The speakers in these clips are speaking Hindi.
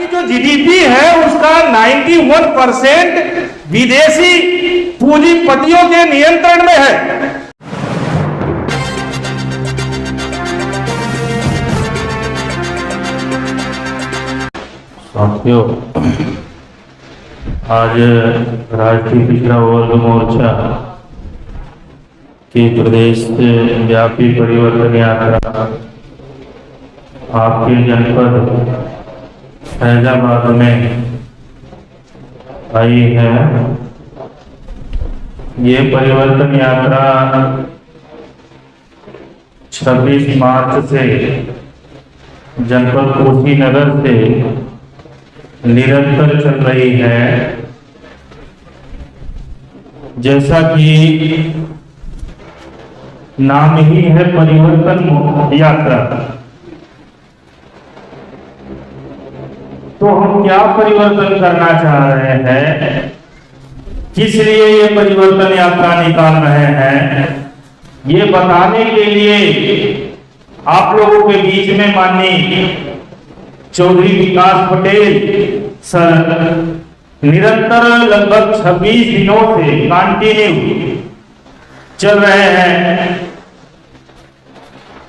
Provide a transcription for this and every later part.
की जो जीडीपी है उसका 91% विदेशी पूंजीपतियों के नियंत्रण में है। साथियों, आज राष्ट्रीय पिछड़ा वर्ग मोर्चा की प्रदेश व्यापी परिवर्तन यात्रा आपके जनपद फैजाबाद में आई है। ये परिवर्तन यात्रा 26 मार्च से जनपद कुशीनगर से निरंतर चल रही है। जैसा कि नाम ही है परिवर्तन यात्रा, तो हम क्या परिवर्तन करना चाह रहे हैं, किस लिए ये परिवर्तन यात्रा निकाल रहे हैं, ये बताने के लिए आप लोगों के बीच में माननीय चौधरी विकास पटेल सर निरंतर लगभग 26 दिनों से कंटिन्यू चल रहे हैं।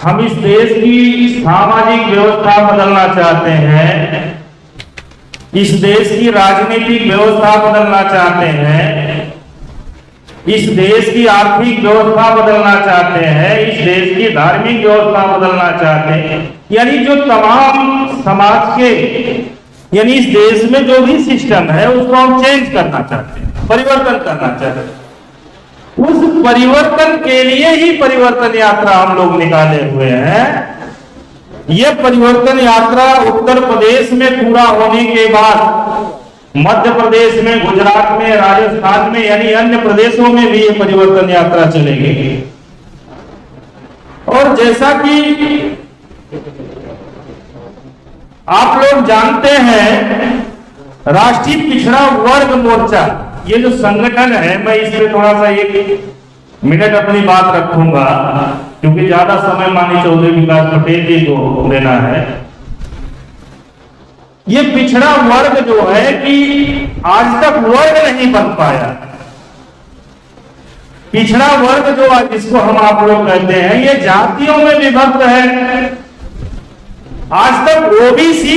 हम इस देश की सामाजिक व्यवस्था बदलना चाहते हैं, इस देश की राजनीतिक व्यवस्था बदलना चाहते हैं, इस देश की आर्थिक व्यवस्था बदलना चाहते हैं, इस देश की धार्मिक व्यवस्था बदलना चाहते हैं। यानी जो तमाम समाज के, यानी इस देश में जो भी सिस्टम है उसको हम चेंज करना चाहते हैं, परिवर्तन करना चाहते हैं। उस परिवर्तन के लिए ही परिवर्तन यात्रा हम लोग निकाले हुए हैं। यह परिवर्तन यात्रा उत्तर प्रदेश में पूरा होने के बाद मध्य प्रदेश में, गुजरात में, राजस्थान में, यानी अन्य प्रदेशों में भी ये परिवर्तन यात्रा चलेगी। और जैसा कि आप लोग जानते हैं, राष्ट्रीय पिछड़ा वर्ग मोर्चा ये जो संगठन है, मैं इस पे थोड़ा सा 1 मिनट अपनी बात रखूंगा क्योंकि ज्यादा समय माननीय चौधरी विकास पटेल जी को देना है। ये पिछड़ा वर्ग जो है कि आज तक वर्ग नहीं बन पाया। पिछड़ा वर्ग जो जिसको हम आप लोग कहते हैं, ये जातियों में विभक्त है। आज तक ओबीसी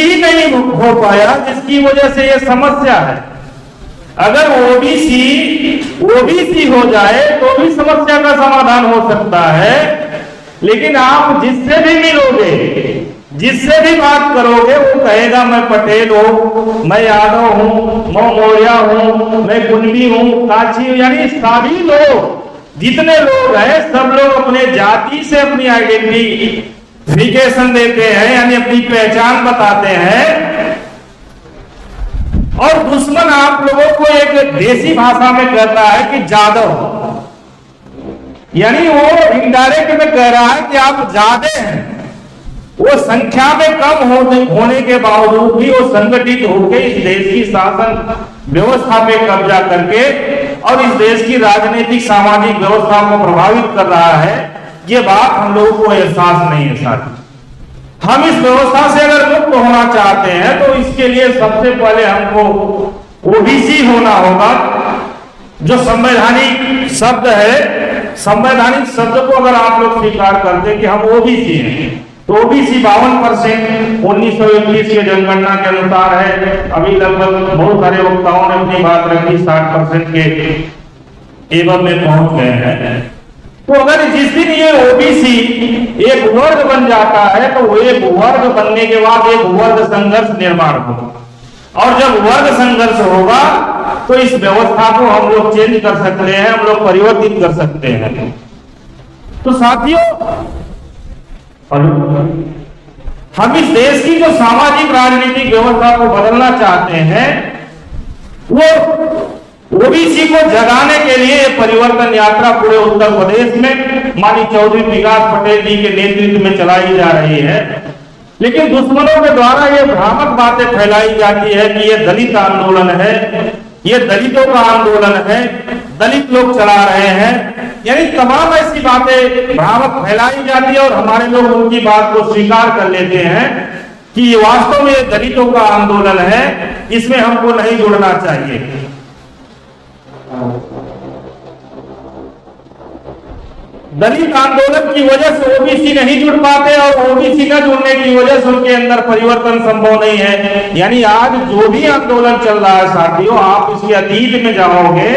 ही नहीं हो पाया, जिसकी वजह से ये समस्या है। अगर ओबीसी हो जाए तो भी समस्या का समाधान हो सकता है, लेकिन आप जिससे भी मिलोगे, जिससे भी बात करोगे, वो कहेगा मैं पटेल हूं, मैं यादव हूं, मैं मौर्य हूं, मैं कुंडी हूं, काची, यानी सभी लोग, जितने लोग हैं सब लोग अपने जाति से अपनी आइडेंटिफिकेशन देते हैं, यानी अपनी पहचान बताते हैं। और दुश्मन आप लोगों को एक देसी भाषा में कहता है कि जादव, यानी वो इनडायरेक्ट में कह रहा है कि आप जादे हैं। वो संख्या में कम होने के बावजूद भी वो संगठित होकर इस देश की शासन व्यवस्था पे कब्जा करके और इस देश की राजनीतिक सामाजिक व्यवस्था को प्रभावित कर रहा है। ये बात हम लोगों को एहसास नहीं है साथी। हम इस व्यवस्था से अगर मुक्त होना चाहते हैं तो इसके लिए सबसे पहले हमको ओबीसी होना होगा, जो संवैधानिक शब्द है। संवैधानिक शब्द को अगर आप लोग स्वीकार करते हैं कि हम ओबीसी हैं, तो ओबीसी 52% 1921 के जनगणना के अनुसार है। अभी लगभग बहुत सारे वक्ताओं ने अपनी बात रखी 60% के एवं में पहुंच गए हैं। तो अगर जिस दिन ये ओबीसी एक वर्ग बन जाता है तो वो एक वर्ग बनने के बाद एक वर्ग संघर्ष निर्माण होगा, और जब वर्ग संघर्ष होगा तो इस व्यवस्था को हम लोग चेंज कर सकते हैं, हम लोग परिवर्तित कर सकते हैं। तो साथियों, हम इस देश की जो सामाजिक राजनीतिक व्यवस्था को बदलना चाहते हैं, वो ओबीसी को जगाने के लिए परिवर्तन यात्रा पूरे उत्तर प्रदेश में माननीय चौधरी विकास पटेल जी के नेतृत्व में चलाई जा रही है। लेकिन दुश्मनों के द्वारा ये भ्रामक बातें फैलाई जाती है कि ये दलित आंदोलन है, ये दलितों का आंदोलन है, दलित लोग चला रहे हैं, यानी तमाम ऐसी बातें भ्रामक फैलाई जाती है और हमारे लोग उनकी बात को स्वीकार कर लेते हैं। कि ये वास्तव में दलितों का आंदोलन है, इसमें हमको नहीं जुड़ना चाहिए। दलित आंदोलन की वजह से ओबीसी नहीं जुड़ पाते और ओबीसी न जुड़ने की वजह से उनके अंदर परिवर्तन संभव नहीं है। यानी आज जो भी आंदोलन चल रहा है साथियों, आप इसके अतीत में जाओगे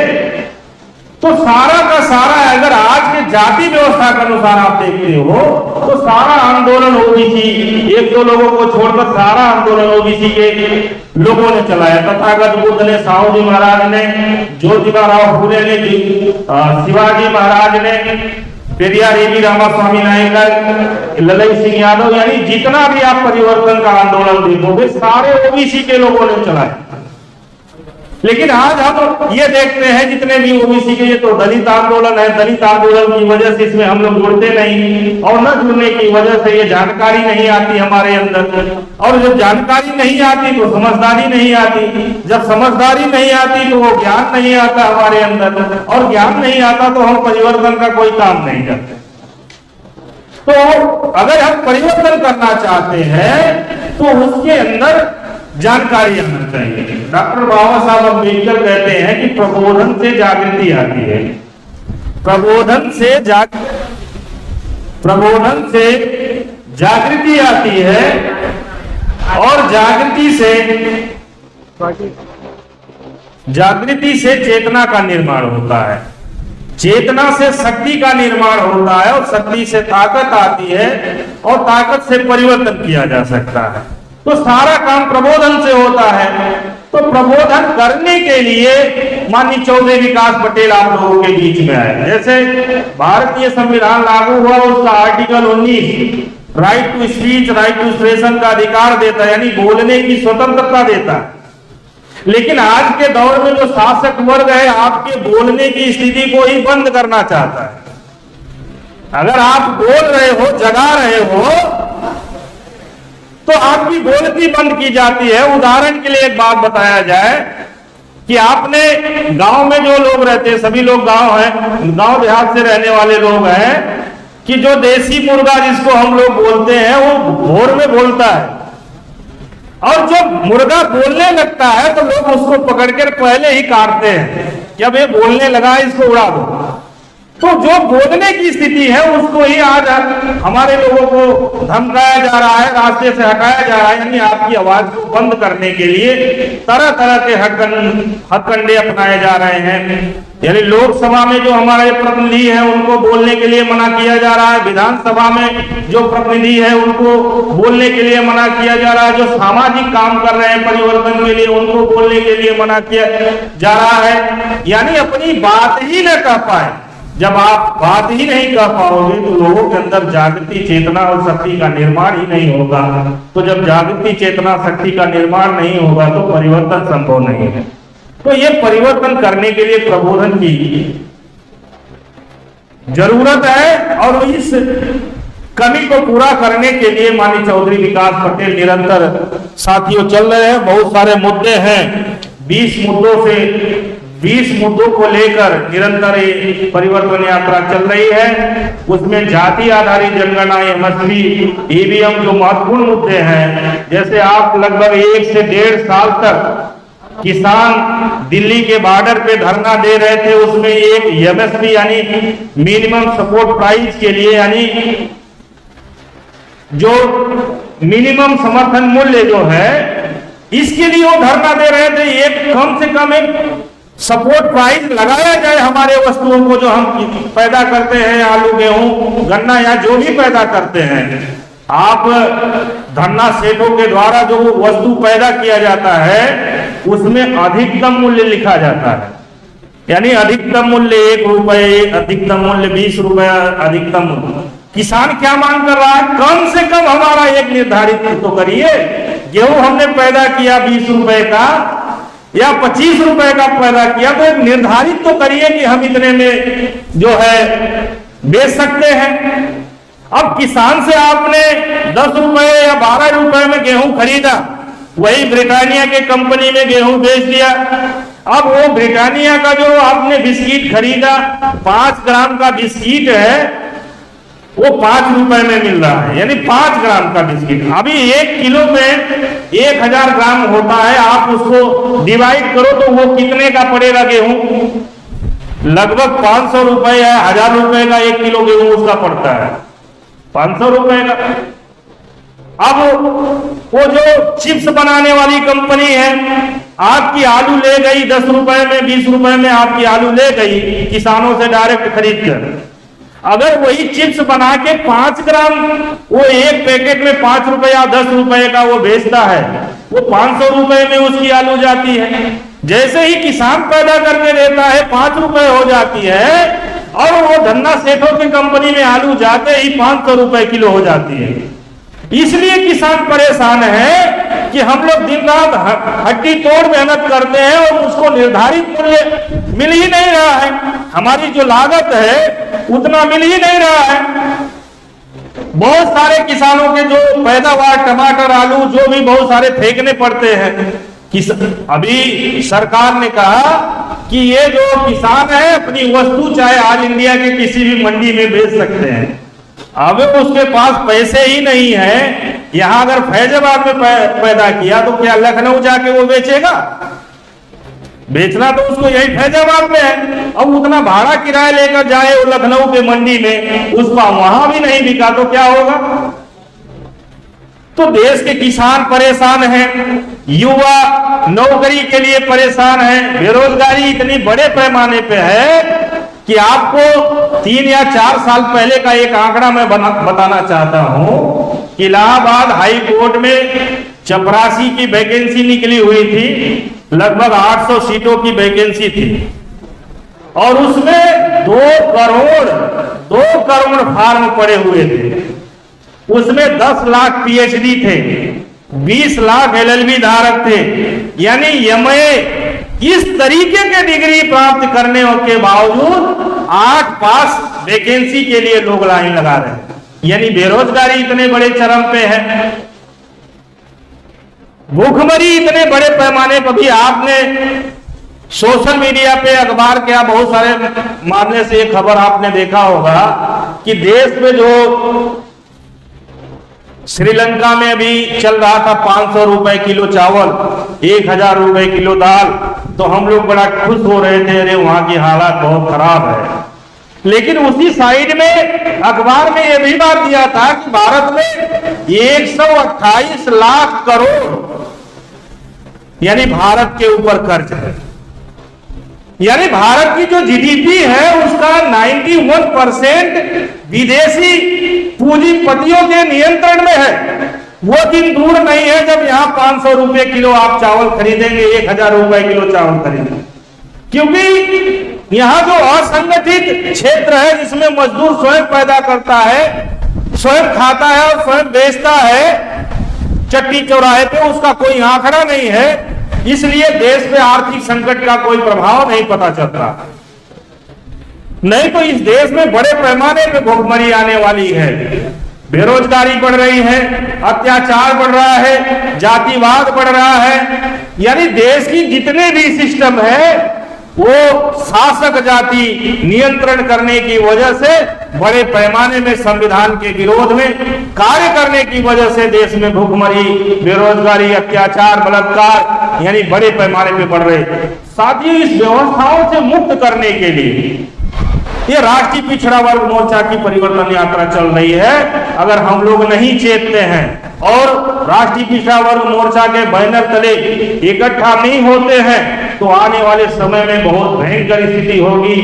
तो सारा का सारा, अगर आज के जाति व्यवस्था के अनुसार आप देखते हो तो सारा आंदोलन ओबीसी, एक दो लोगों को छोड़कर सारा आंदोलन ओबीसी के लोगों ने चलाया। तथागत बुद्ध ने, साहू जी महाराज ने, ज्योतिबा राव फूले ने, शिवाजी महाराज ने, पेरियार एबी रामास्वामी नायकर, ललई सिंह यादव, यानी जितना भी आप परिवर्तन का आंदोलन देखोगे सारे ओबीसी के लोगों ने चलाया। लेकिन आज हम ये देखते हैं जितने भी ओबीसी के, ये तो दलित आंदोलन है, दलित आंदोलन की वजह से इसमें हम लोग जुड़ते नहीं, और न जुड़ने की वजह से ये जानकारी नहीं आती हमारे अंदर, और जब जानकारी नहीं आती तो समझदारी नहीं आती, जब समझदारी नहीं आती तो वो ज्ञान नहीं आता हमारे अंदर, और ज्ञान नहीं आता तो हम परिवर्तन का कोई काम नहीं करते। तो अगर हम परिवर्तन करना चाहते हैं तो उसके अंदर जानकारी आना चाहिए। डॉक्टर बाबा साहब अम्बेडकर कहते हैं कि प्रबोधन से जागृति आती है, प्रबोधन से जागृति आती है, और जागृति से चेतना का निर्माण होता है, चेतना से शक्ति का निर्माण होता है, और शक्ति से ताकत आती है, और ताकत से परिवर्तन किया जा सकता है। तो सारा काम प्रबोधन से होता है। तो प्रबोधन करने के लिए माननीय चौधरी विकास पटेल आप लोगों के बीच में आए। जैसे भारतीय संविधान लागू हुआ, उसका article 19 right to speech, right to expression का अधिकार देता है, यानी बोलने की स्वतंत्रता देता है। लेकिन आज के दौर में जो शासक वर्ग है आपके बोलने की स्थिति को ही बंद करना चाहता है। अगर आप बोल रहे हो, जगा रहे हो, तो आपकी बोलती बंद की जाती है। उदाहरण के लिए एक बात बताया जाए कि आपने गांव में जो लोग रहते हैं, सभी लोग गांव हैं, गांव देहात से रहने वाले लोग हैं, कि जो देसी मुर्गा जिसको हम लोग बोलते हैं वो भोर में बोलता है, और जब मुर्गा बोलने लगता है तो लोग उसको पकड़कर पहले ही काटते हैं कि अब ये बोलने लगा है, इसको उड़ा दो। तो जो बोलने की स्थिति है उसको ही आज हमारे लोगों को धमकाया जा रहा है, रास्ते से हटाया जा रहा है। यानी आपकी आवाज को बंद करने के लिए तरह तरह के हथकंडे अपनाए जा रहे हैं। यानी लोकसभा में जो हमारे प्रतिनिधि है उनको बोलने के लिए मना किया जा रहा है, विधानसभा में जो प्रतिनिधि है उनको बोलने के लिए मना किया जा रहा है, जो सामाजिक काम कर रहे हैं परिवर्तन के लिए उनको बोलने के लिए मना किया जा रहा है। यानी अपनी बात ही न कह पाए। जब आप बात ही नहीं कह पाओगे तो लोगों के अंदर जागृति, चेतना और शक्ति का निर्माण ही नहीं होगा। तो जब जागृति, चेतना, शक्ति का निर्माण नहीं होगा तो परिवर्तन संभव नहीं है। तो ये परिवर्तन करने के लिए प्रबोधन की जरूरत है, और इस कमी को पूरा करने के लिए माननीय चौधरी विकास पटेल निरंतर साथियों चल रहे हैं। बहुत सारे मुद्दे हैं, 20 मुद्दों को लेकर निरंतर परिवर्तन यात्रा चल रही है। उसमें जाति आधारित जनगणना, एमएसपी, ईवीएम जो महत्वपूर्ण मुद्दे हैं, जैसे आप लगभग 1 से 1.5 साल तक किसान दिल्ली के बॉर्डर पे धरना दे रहे थे, उसमें एक एमएसपी यानी मिनिमम सपोर्ट प्राइस के लिए, यानी जो मिनिमम समर्थन मूल्य जो है इसके लिए वो धरना दे रहे थे। एक कम से कम एक सपोर्ट प्राइस लगाया जाए हमारे वस्तुओं को जो हम पैदा करते हैं, आलू, गेहूं, गन्ना या जो भी पैदा करते हैं। आप धरना सेठों के द्वारा जो वस्तु पैदा किया जाता है उसमें अधिकतम मूल्य लिखा जाता है, यानी अधिकतम मूल्य 1 रुपए, अधिकतम मूल्य 20 रुपया, अधिकतम। किसान क्या मांग कर रहा है? कम से कम हमारा एक निर्धारित तो करिए। गेहूं हमने पैदा किया 20 रुपए का या 25 रुपए का पैदा किया, तो एक निर्धारित तो करिए कि हम इतने में जो है बेच सकते हैं। अब किसान से आपने 10 रुपए या 12 रुपए में गेहूं खरीदा, वही ब्रिटानिया के कंपनी में गेहूं बेच दिया। अब वो ब्रिटानिया का जो आपने बिस्किट खरीदा, 5 ग्राम का बिस्किट है, वो 5 रुपए में मिल रहा है, यानी 5 ग्राम का बिस्किट। अभी 1 किलो में 1000 ग्राम होता है, आप उसको डिवाइड करो तो वो कितने का पड़ेगा गेहूं? लगभग 500 रुपए या 1000 रुपए का 1 किलो गेहूं उसका पड़ता है, 500 रुपए का। अब वो जो चिप्स बनाने वाली कंपनी है, आपकी आलू ले गई 10 रुपए में, 20 रुपए में आपकी आलू ले गई किसानों से डायरेक्ट खरीद कर। अगर वही चिप्स बना के 5 ग्राम वो एक पैकेट में 5 रुपए या 10 रुपए का वो बेचता है, वो 500 रुपए में उसकी आलू जाती है। जैसे ही किसान पैदा करके देता है 5 रुपए हो जाती है, और वो धन्ना सेठों की कंपनी में आलू जाते ही 500 रुपए किलो हो जाती है। इसलिए किसान परेशान है कि हम लोग दिन रात हड्डी तोड़ मेहनत करते हैं और उसको निर्धारित मूल्य मिल ही नहीं रहा है, हमारी जो लागत है उतना मिल ही नहीं रहा है। बहुत सारे किसानों के जो पैदावार टमाटर आलू जो भी बहुत सारे फेंकने पड़ते हैं। अभी सरकार ने कहा कि ये जो किसान है अपनी वस्तु चाहे आज इंडिया के किसी भी मंडी में बेच सकते हैं। अब उसके पास पैसे ही नहीं है, यहां अगर फैजाबाद में पैदा किया तो क्या लखनऊ जाके वो बेचेगा? बेचना तो उसको यही फैजाबाद में है। अब उतना भाड़ा किराया लेकर जाए वो लखनऊ के मंडी में, उसका वहां भी नहीं बिका तो क्या होगा? तो देश के किसान परेशान हैं, युवा नौकरी के लिए परेशान है, बेरोजगारी इतनी बड़े पैमाने पे है कि आपको 3 या 4 साल पहले का एक आंकड़ा मैं बताना चाहता हूं कि इलाहाबाद हाई कोर्ट में चपरासी की वैकेंसी निकली हुई थी, लगभग 800 सीटों की वैकेंसी थी, और उसमें 2 करोड़ फॉर्म पड़े हुए थे। उसमें 10 लाख पीएचडी थे, 20 लाख एलएलबी धारक थे, यानी एमए इस तरीके के डिग्री प्राप्त करने के बावजूद 8 पास वैकेंसी के लिए लोग लाइन लगा रहे हैं। यानी बेरोजगारी इतने बड़े चरम पे है, भूखमरी इतने बड़े पैमाने पर भी। आपने सोशल मीडिया पे, अखबार के बहुत सारे मामले से एक खबर आपने देखा होगा कि देश में जो श्रीलंका में अभी चल रहा था 500 रुपए किलो चावल, 1000 रुपए किलो दाल, तो हम लोग बड़ा खुश हो रहे थे, अरे वहां की हालत बहुत खराब है। लेकिन उसी साइड में अखबार में यह भी बात दिया था कि भारत में 128 लाख करोड़ यानी भारत के ऊपर कर्ज है। यानी भारत की जो जीडीपी है उसका 91% विदेशी पूंजीपतियों के नियंत्रण में है। वो दिन दूर नहीं है जब यहाँ 500 रुपए किलो आप चावल खरीदेंगे, 1000 रुपए किलो चावल खरीदेंगे, क्योंकि यहाँ जो असंगठित क्षेत्र है जिसमें मजदूर स्वयं पैदा करता है, स्वयं खाता है और स्वयं बेचता है चट्टी चौराहे पे, उसका कोई आंकड़ा नहीं है। इसलिए देश में आर्थिक संकट का कोई प्रभाव नहीं पता चलता। नहीं तो इस देश में बड़े पैमाने पे भुखमरी आने वाली है, बेरोजगारी बढ़ रही है, अत्याचार बढ़ रहा है, जातिवाद बढ़ रहा है। यानी देश की जितने भी सिस्टम है वो शासक जाति नियंत्रण करने की वजह से, बड़े पैमाने में संविधान के विरोध में कार्य करने की वजह से देश में भुखमरी, बेरोजगारी, अत्याचार, बलात्कार यानी बड़े पैमाने पे बढ़ रहे। साथियों, इस व्यवस्थाओं से मुक्त करने के लिए ये राष्ट्रीय पिछड़ा वर्ग मोर्चा की परिवर्तन यात्रा चल रही है। अगर हम लोग नहीं चेतते हैं और राष्ट्रीय पिछड़ा वर्ग मोर्चा के बैनर तले इकट्ठा नहीं होते हैं तो आने वाले समय में बहुत भयंकर स्थिति होगी।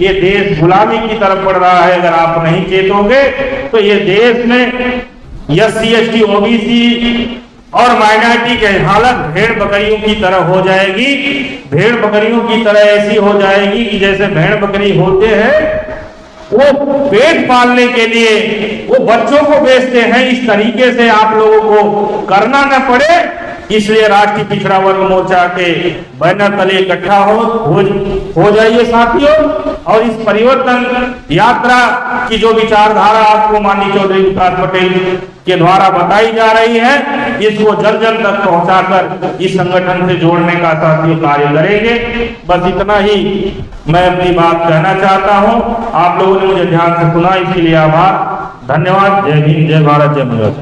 ये देश गुलामी की तरफ बढ़ रहा है। अगर आप नहीं चेतोगे तो ये देश में SC ST OBC और माइनॉरिटी की हालत भेड़ बकरियों की तरह हो जाएगी। भेड़ बकरियों की तरह ऐसी हो जाएगी कि जैसे भेड़ बकरी होते हैं वो पेट पालने के लिए वो बच्चों को बेचते हैं, इस तरीके से आप लोगों को करना न पड़े। इसलिए राष्ट्रीय पिछड़ा वर्ग मोर्चा के बैनर तले इकट्ठा हो जाइए साथियों, और इस परिवर्तन यात्रा की जो विचारधारा आपको माननीय चौधरी विकास पटेल के द्वारा बताई जा रही है, इसको जन जन तक पहुंचाकर इस संगठन से जोड़ने का साथियों कार्य करेंगे। बस इतना ही मैं अपनी बात कहना चाहता हूं। आप लोगों ने मुझे ध्यान से सुना, इसके लिए आभार। धन्यवाद। जय हिंद, जय भारत, जय मंगल।